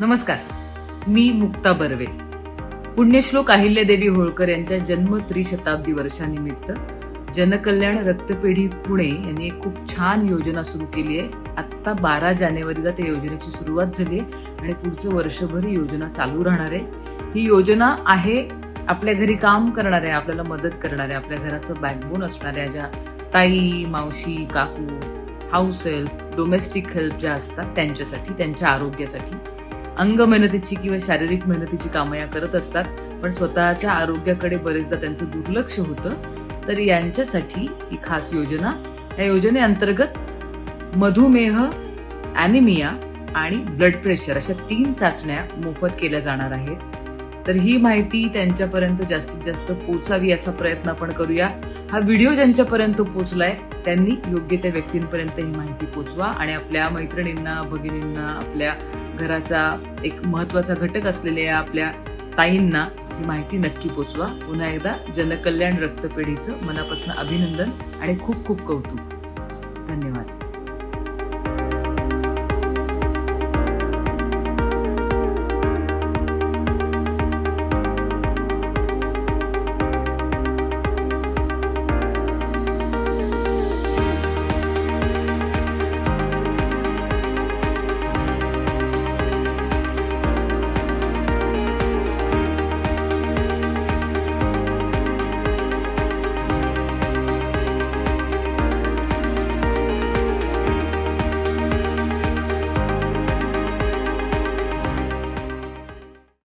नमस्कार, मी मुक्ता बर्वे. पुण्यश्लोक अहिल्यादेवी होळकर यांच्या जन्म त्रिशताब्दी वर्षानिमित्त जनकल्याण रक्तपेढी पुणे यांनी एक खूप छान योजना सुरू केली आहे. आत्ता 12 जानेवारीला त्या योजनेची सुरुवात झाली आहे आणि पुढचं वर्षभर ही योजना चालू राहणार आहे. ही योजना आहे आपल्या घरी काम करणाऱ्या, आपल्याला मदत करणाऱ्या, आपल्या घराचं बॅकबोन असणाऱ्या ज्या ताई, मावशी, काकू, हाऊस हेल्प, डोमेस्टिक हेल्प ज्या असतात त्यांच्यासाठी, त्यांच्या आरोग्यासाठी. अंग मेहनतीची किंवा शारीरिक मेहनतीची कामं या करत असतात, पण स्वतःच्या आरोग्याकडे बरेचदा त्यांचं दुर्लक्ष होतं. तर यांच्यासाठी ही खास योजना. या योजनेअंतर्गत मधुमेह, ॲनिमिया आणि ब्लड प्रेशर अशा 3 चाचण्या मोफत केल्या जाणार आहेत. तर ही माहिती त्यांच्यापर्यंत जास्तीत जास्त पोचावी असा प्रयत्न आपण करूया. हा व्हिडिओ ज्यांच्यापर्यंत पोचलाय त्यांनी योग्य त्या व्यक्तींपर्यंत ही माहिती पोचवा आणि आपल्या मैत्रिणींना, भगिनींना, आपल्या घराचा एक महत्वाचा घटक असलेल्या आपल्या ताईंना ही माहिती नक्की पोचवा. पुन्हा एकदा जनकल्याण रक्तपेढीचं मनापासून अभिनंदन आणि खूप खूप कौतुक. धन्यवाद.